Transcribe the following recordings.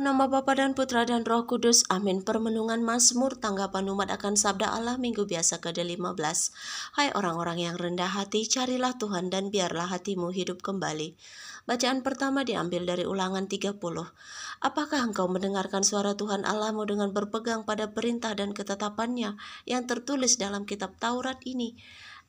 Dalam nama Bapa dan Putra dan Roh Kudus, amin. Permenungan Mazmur, tanggapan umat akan sabda Allah minggu biasa ke-15. Hai orang-orang yang rendah hati, carilah Tuhan dan biarlah hatimu hidup kembali. Bacaan pertama diambil dari Ulangan 30. Apakah engkau mendengarkan suara Tuhan Allahmu dengan berpegang pada perintah dan ketetapannya yang tertulis dalam kitab Taurat ini?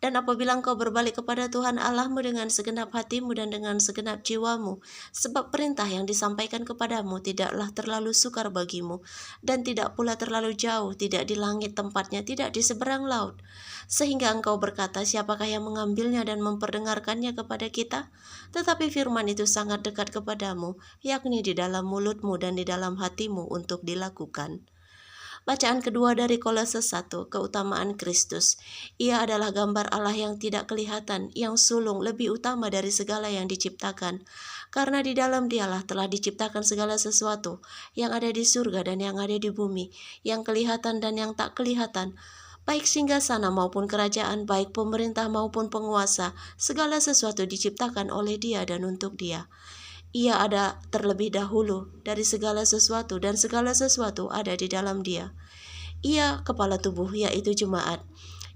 Dan apabila engkau berbalik kepada Tuhan Allahmu dengan segenap hatimu dan dengan segenap jiwamu, sebab perintah yang disampaikan kepadamu tidaklah terlalu sukar bagimu, dan tidak pula terlalu jauh, tidak di langit tempatnya, tidak di seberang laut. Sehingga engkau berkata, siapakah yang mengambilnya dan memperdengarkannya kepada kita? Tetapi firman itu sangat dekat kepadamu, yakni di dalam mulutmu dan di dalam hatimu untuk dilakukan. Bacaan kedua dari Kolose 1, keutamaan Kristus. Ia adalah gambar Allah yang tidak kelihatan, yang sulung, lebih utama dari segala yang diciptakan. Karena di dalam Dialah telah diciptakan segala sesuatu, yang ada di surga dan yang ada di bumi, yang kelihatan dan yang tak kelihatan, baik singgasana maupun kerajaan, baik pemerintah maupun penguasa, segala sesuatu diciptakan oleh Dia dan untuk Dia. Ia ada terlebih dahulu dari segala sesuatu, dan segala sesuatu ada di dalam Dia. Ia kepala tubuh, yaitu jemaat.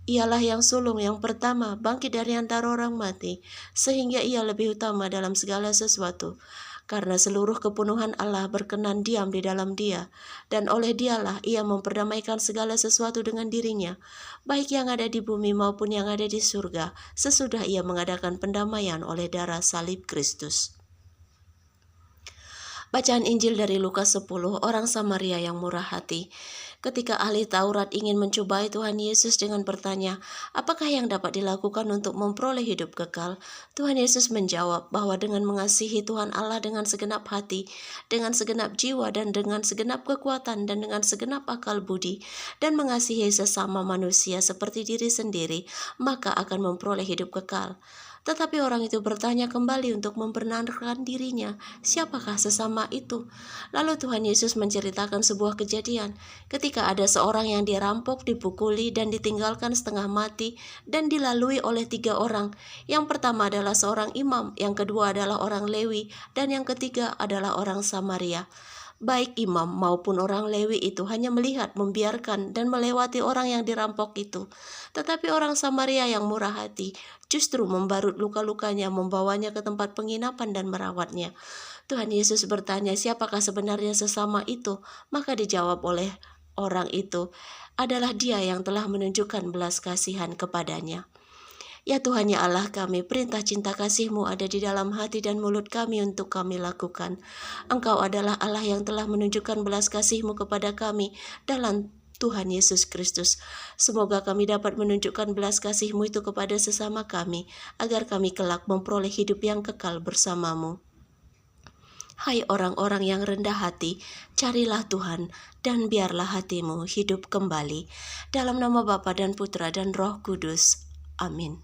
Ialah yang sulung yang pertama bangkit dari antara orang mati, sehingga ia lebih utama dalam segala sesuatu. Karena seluruh kepenuhan Allah berkenan diam di dalam Dia, dan oleh Dialah ia memperdamaikan segala sesuatu dengan dirinya, baik yang ada di bumi maupun yang ada di surga, sesudah ia mengadakan pendamaian oleh darah salib Kristus. Bacaan Injil dari Lukas 10, orang Samaria yang murah hati. Ketika ahli Taurat ingin mencobai Tuhan Yesus dengan bertanya, apakah yang dapat dilakukan untuk memperoleh hidup kekal? Tuhan Yesus menjawab bahwa dengan mengasihi Tuhan Allah dengan segenap hati, dengan segenap jiwa dan dengan segenap kekuatan dan dengan segenap akal budi, dan mengasihi sesama manusia seperti diri sendiri, maka akan memperoleh hidup kekal. Tetapi orang itu bertanya kembali untuk membenarkan dirinya, siapakah sesama itu? Lalu Tuhan Yesus menceritakan sebuah kejadian, ketika ada seorang yang dirampok, dipukuli, dan ditinggalkan setengah mati, dan dilalui oleh 3 orang. Yang pertama adalah seorang imam, yang kedua adalah orang Lewi, dan yang ketiga adalah orang Samaria. Baik imam maupun orang Lewi itu hanya melihat, membiarkan, dan melewati orang yang dirampok itu. Tetapi orang Samaria yang murah hati justru membarut luka-lukanya, membawanya ke tempat penginapan dan merawatnya. Tuhan Yesus bertanya, siapakah sebenarnya sesama itu? Maka dijawab oleh orang itu, adalah Dia yang telah menunjukkan belas kasihan kepadanya. Ya Tuhan, ya Allah kami, perintah cinta kasih-Mu ada di dalam hati dan mulut kami untuk kami lakukan. Engkau adalah Allah yang telah menunjukkan belas kasih-Mu kepada kami dalam Tuhan Yesus Kristus. Semoga kami dapat menunjukkan belas kasih-Mu itu kepada sesama kami, agar kami kelak memperoleh hidup yang kekal bersama-Mu. Hai orang-orang yang rendah hati, carilah Tuhan dan biarlah hatimu hidup kembali. Dalam nama Bapa dan Putra dan Roh Kudus. Amin.